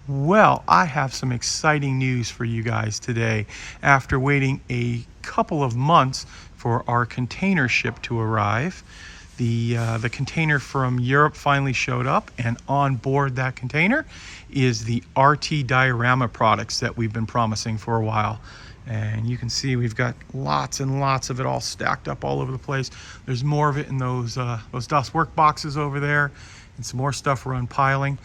Well, I have some exciting news for you guys today. After waiting a couple of months for our container ship to arrive, the container from Europe finally showed up, and on board that container is the RT Diorama products that we've been promising for a while. And you can see we've got lots and lots of it all stacked up all over the place. There's more of it in those dust work boxes over there, and some more stuff we're unpiling.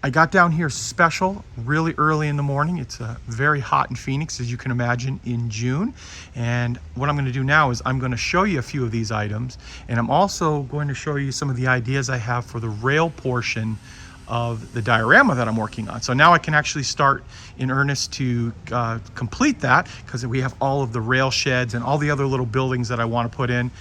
I got down here special really early in the morning. It's very hot in Phoenix, as you can imagine, in June. And what I'm going to do now is I'm going to show you a few of these items, and I'm also going to show you some of the ideas I have for the rail portion of the diorama that I'm working on. So now I can actually start in earnest to complete that, because we have all of the rail sheds and all the other little buildings that I want to put in.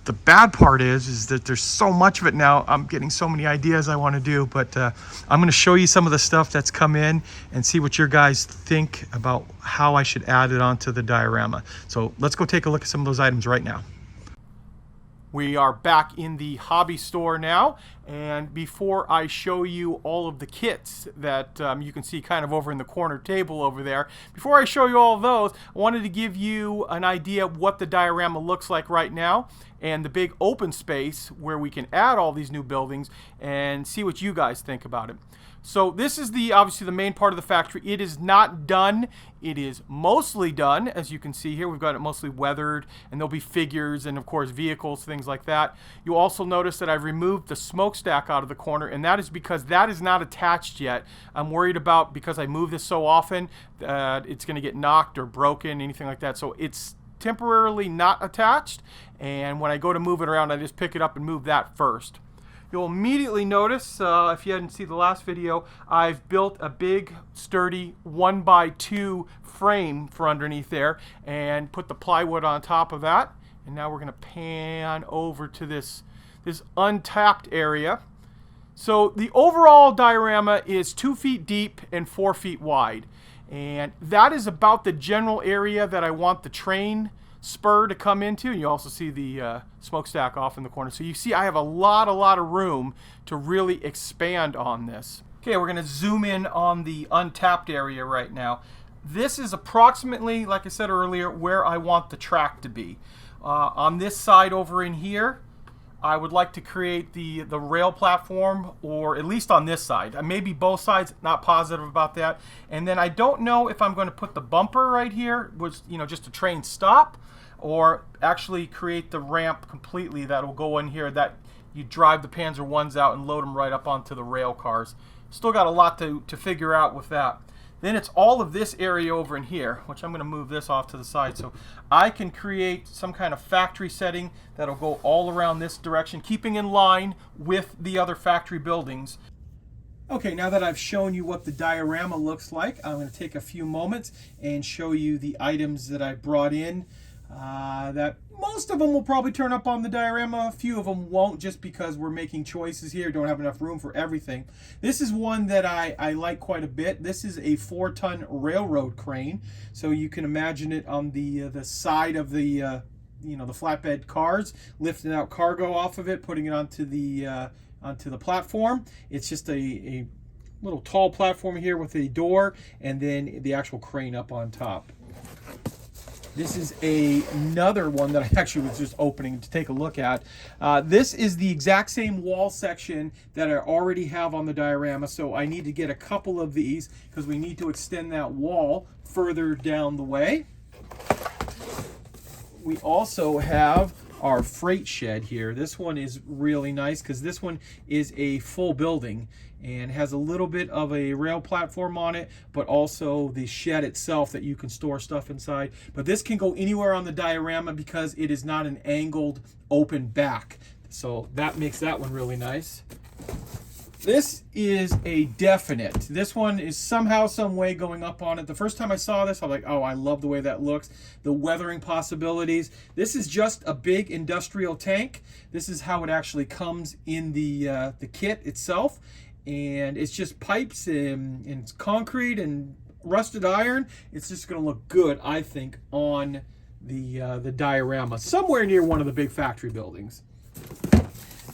The bad part is that there's so much of it now. I'm getting so many ideas I want to do, but I'm going to show you some of the stuff that's come in and see what your guys think about how I should add it onto the diorama. So let's go take a look at some of those items right now. We are back in the hobby store now, and before I show you all of the kits that you can see kind of over in the corner table over there, before I show you all of those, I wanted to give you an idea of what the diorama looks like right now and the big open space where we can add all these new buildings and see what you guys think about it. So this is obviously the main part of the factory. It is not done. It is mostly done. As you can see here, we've got it mostly weathered, and there'll be figures and of course vehicles, things like that. You'll also notice that I've removed the smokestack out of the corner, and that is because that is not attached yet. I'm worried about, because I move this so often, that it's going to get knocked or broken, anything like that. So it's temporarily not attached, and when I go to move it around, I just pick it up and move that first. You'll immediately notice, if you hadn't seen the last video, I've built a big, sturdy 1x2 frame for underneath there and put the plywood on top of that. And now we're going to pan over to this untapped area. So the overall diorama is 2 feet deep and 4 feet wide. And that is about the general area that I want the train spur to come into. And you also see the smokestack off in the corner. So you see I have a lot of room to really expand on this. Okay, we're going to zoom in on the untapped area right now. This is approximately, like I said earlier, where I want the track to be. On this side over in here, I would like to create the rail platform, or at least on this side. Maybe both sides, not positive about that. And then I don't know if I'm going to put the bumper right here, which, just a train stop, or actually create the ramp completely that will go in here, that you drive the Panzer Is out and load them right up onto the rail cars. Still got a lot to figure out with that. Then it's all of this area over in here, which I'm going to move this off to the side so I can create some kind of factory setting that'll go all around this direction, keeping in line with the other factory buildings. Okay, now that I've shown you what the diorama looks like, I'm going to take a few moments and show you the items that I brought in. That most of them will probably turn up on the diorama. A few of them won't, just because we're making choices here. Don't have enough room for everything. This is one that I like quite a bit. This is a 4-ton railroad crane. So you can imagine it on the side of the the flatbed cars, lifting out cargo off of it, putting it onto the platform. It's just a little tall platform here with a door, and then the actual crane up on top. This is another one that I actually was just opening to take a look at. This is the exact same wall section that I already have on the diorama, so I need to get a couple of these because we need to extend that wall further down the way. We also have our freight shed here. This one is really nice because this one is a full building and has a little bit of a rail platform on it, but also the shed itself that you can store stuff inside. But this can go anywhere on the diorama because it is not an angled open back. So that makes that one really nice. This is a definite. This one is somehow, some way going up on it. The first time I saw this, I'm like, oh, I love the way that looks. The weathering possibilities. This is just a big industrial tank. This is how it actually comes in the kit itself. And it's just pipes and concrete and rusted iron. It's just going to look good, I think, on the diorama, somewhere near one of the big factory buildings.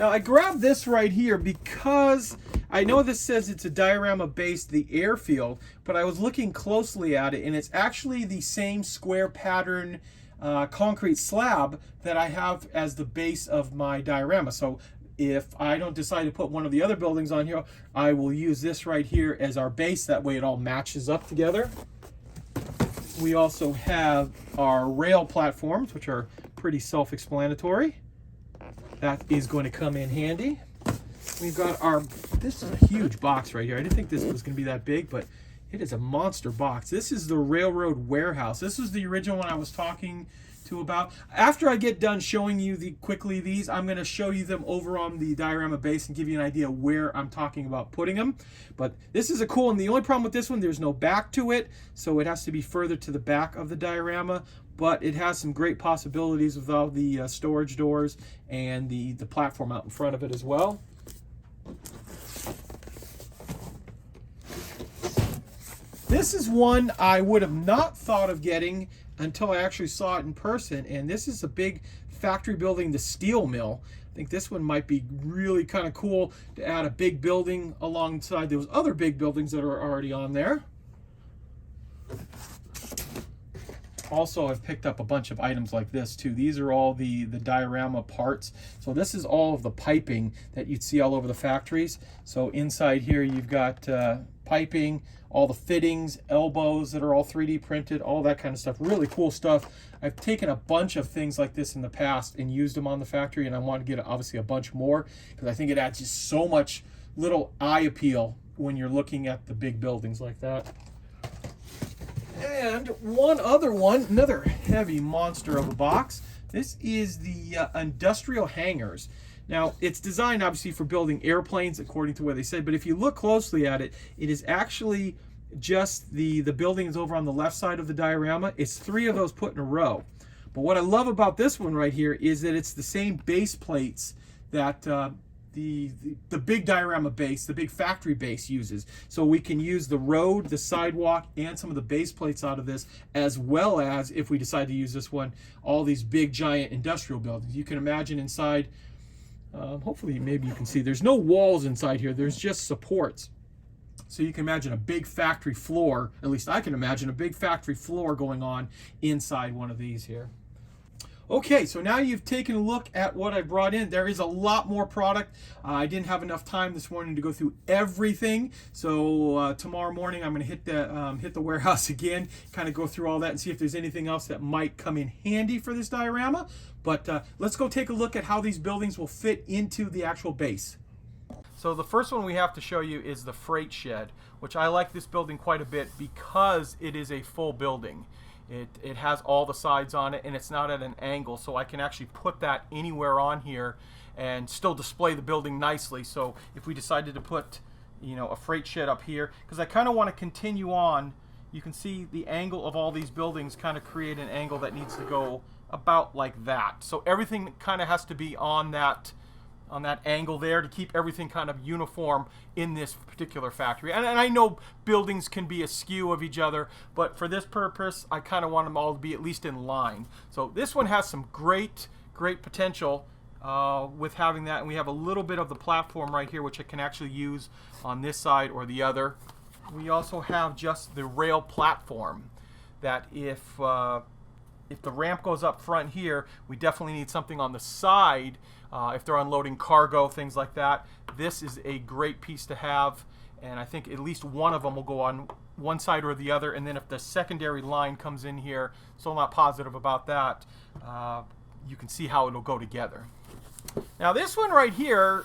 Now I grabbed this right here because I know this says it's a diorama based the airfield, but I was looking closely at it and it's actually the same square pattern concrete slab that I have as the base of my diorama. So if I don't decide to put one of the other buildings on here, I will use this right here as our base. That way it all matches up together. We also have our rail platforms, which are pretty self-explanatory. That is going to come in handy. We've got our, this is a huge box right here. I didn't think this was going to be that big, but it is a monster box. This is the railroad warehouse. This is the original one I was talking to about. After I get done showing you quickly these, I'm going to show you them over on the diorama base and give you an idea where I'm talking about putting them. But this is a cool one. The only problem with this one, there's no back to it, so it has to be further to the back of the diorama. But it has some great possibilities with all the storage doors and the platform out in front of it as well. This is one I would have not thought of getting until I actually saw it in person, and this is a big factory building, the steel mill. I think this one might be really kind of cool to add a big building alongside those other big buildings that are already on there. Also, I've picked up a bunch of items like this too. These are all the diorama parts. So this is all of the piping that you'd see all over the factories. So inside here you've got piping, all the fittings, elbows that are all 3D printed, all that kind of stuff. Really cool stuff. I've taken a bunch of things like this in the past and used them on the factory, and I want to get obviously a bunch more because I think it adds just so much little eye appeal when you're looking at the big buildings like that. And one other one, another heavy monster of a box. This is the industrial hangars. Now, it's designed obviously for building airplanes, according to what they said, but if you look closely at it, it is actually just the buildings over on the left side of the diorama. It's 3 of those put in a row. But what I love about this one right here is that it's the same base plates that the big diorama base, the big factory base uses. So we can use the road, the sidewalk, and some of the base plates out of this, as well as, if we decide to use this one, all these big giant industrial buildings. You can imagine inside, hopefully maybe you can see, there's no walls inside here, there's just supports. So you can imagine a big factory floor, at least I can imagine a big factory floor going on inside one of these here. Okay, so now you've taken a look at what I brought in. There is a lot more product. I didn't have enough time this morning to go through everything. So tomorrow morning I'm going to hit the warehouse again, kind of go through all that and see if there's anything else that might come in handy for this diorama. But let's go take a look at how these buildings will fit into the actual base. So the first one we have to show you is the freight shed, which I like this building quite a bit because it is a full building. It has all the sides on it and it's not at an angle, so I can actually put that anywhere on here and still display the building nicely. So if we decided to put, you know, a freight shed up here, because I kind of want to continue on, you can see the angle of all these buildings kind of create an angle that needs to go about like that. So everything kind of has to be on that angle there to keep everything kind of uniform in this particular factory. And I know buildings can be askew of each other, but for this purpose, I kind of want them all to be at least in line. So this one has some great potential with having that. And we have a little bit of the platform right here, which I can actually use on this side or the other. We also have just the rail platform that if the ramp goes up front here, we definitely need something on the side if they're unloading cargo, things like that. This is a great piece to have, and I think at least one of them will go on one side or the other, and then if the secondary line comes in here, still not positive about that, you can see how it'll go together. Now this one right here,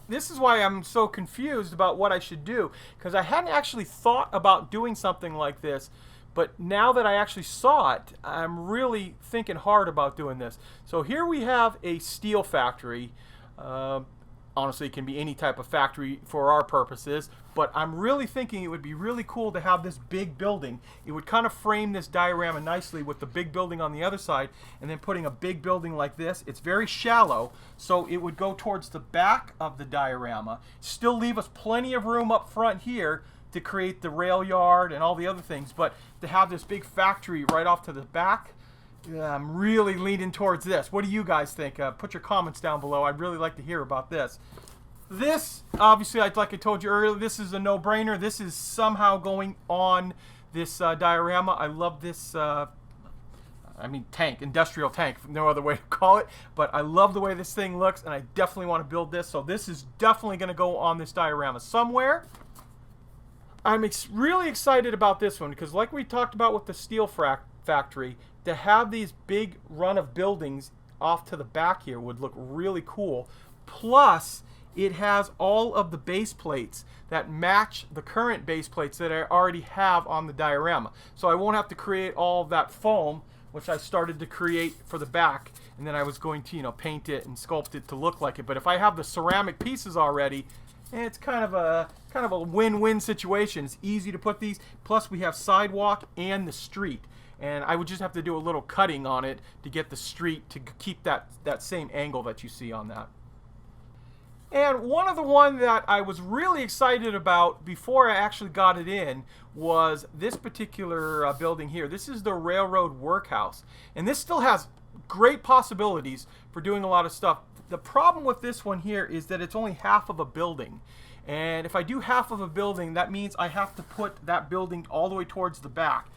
this is why I'm so confused about what I should do, because I hadn't actually thought about doing something like this. But now that I actually saw it, I'm really thinking hard about doing this. So here we have a steel factory. Honestly, it can be any type of factory for our purposes, but I'm really thinking it would be really cool to have this big building. It would kind of frame this diorama nicely with the big building on the other side, and then putting a big building like this. It's very shallow, so it would go towards the back of the diorama, still leave us plenty of room up front here to create the rail yard and all the other things, but to have this big factory right off to the back, Yeah, I'm really leaning towards this. What do you guys think? Put your comments down below. I'd really like to hear about this. This, obviously, like I told you earlier, this is a no-brainer. This is somehow going on this diorama. I love this, tank, industrial tank, no other way to call it. But I love the way this thing looks, and I definitely want to build this. So this is definitely going to go on this diorama somewhere. I'm really excited about this one because like we talked about with the steel factory, to have these big run of buildings off to the back here would look really cool. Plus, it has all of the base plates that match the current base plates that I already have on the diorama. So I won't have to create all of that foam, which I started to create for the back, and then I was going to, paint it and sculpt it to look like it. But if I have the ceramic pieces already, it's kind of a win-win situation. It's easy to put these. Plus, we have sidewalk and the street. And I would just have to do a little cutting on it to get the street to keep that same angle that you see on that. And one of the one that I was really excited about before I actually got it in was this particular building here. This is the railroad workhouse. And this still has great possibilities for doing a lot of stuff. The problem with this one here is that it's only half of a building. And if I do half of a building, that means I have to put that building all the way towards the back.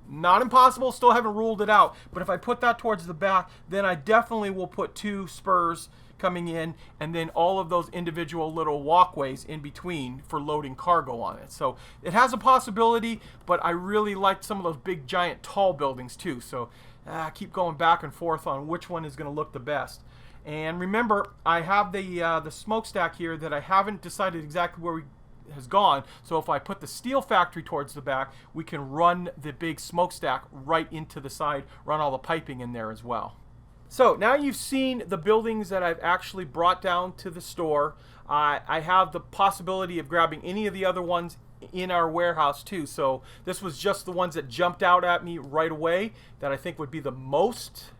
Not impossible, still haven't ruled it out. But if I put that towards the back, then I definitely will put 2 spurs coming in, and then all of those individual little walkways in between for loading cargo on it. So it has a possibility, but I really liked some of those big, giant, tall buildings too. So I keep going back and forth on which one is going to look the best. And remember, I have the smokestack here that I haven't decided exactly where we has gone. So if I put the steel factory towards the back, we can run the big smokestack right into the side, run all the piping in there as well. So now you've seen the buildings that I've actually brought down to the store. I have the possibility of grabbing any of the other ones in our warehouse too. So this was just the ones that jumped out at me right away that I think would be the most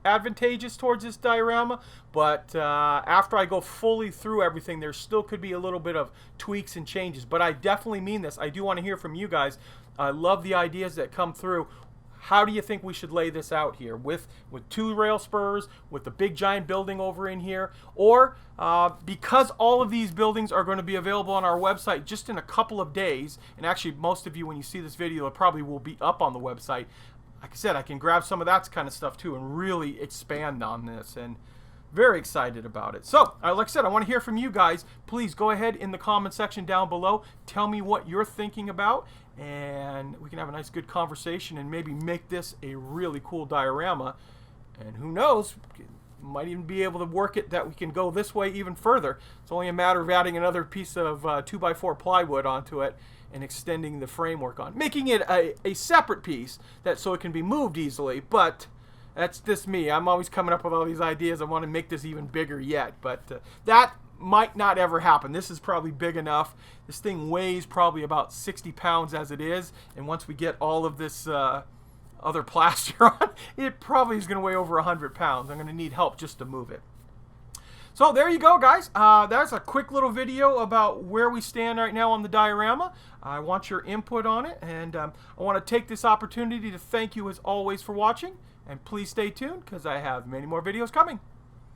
advantageous towards this diorama. But after I go fully through everything, there still could be a little bit of tweaks and changes. But I definitely mean this. I do want to hear from you guys. I love the ideas that come through. How do you think we should lay this out here with 2 rail spurs, with the big giant building over in here? Or because all of these buildings are going to be available on our website just in a couple of days, and actually most of you when you see this video it probably will be up on the website. Like I said, I can grab some of that kind of stuff too and really expand on this, and very excited about it. So, like I said, I want to hear from you guys. Please go ahead in the comment section down below. Tell me what you're thinking about, and we can have a nice good conversation and maybe make this a really cool diorama. And who knows, might even be able to work it that we can go this way even further. It's only a matter of adding another piece of 2x4 plywood onto it and extending the framework on, making it a separate piece so it can be moved easily. But that's just me. I'm always coming up with all these ideas. I want to make this even bigger yet, but that might not ever happen. This is probably big enough. This thing weighs probably about 60 pounds as it is, and once we get all of this other plaster on, it probably is going to weigh over 100 pounds. I'm going to need help just to move it. So there you go, guys. That's a quick little video about where we stand right now on the diorama. I want your input on it, and I want to take this opportunity to thank you as always for watching, and please stay tuned because I have many more videos coming.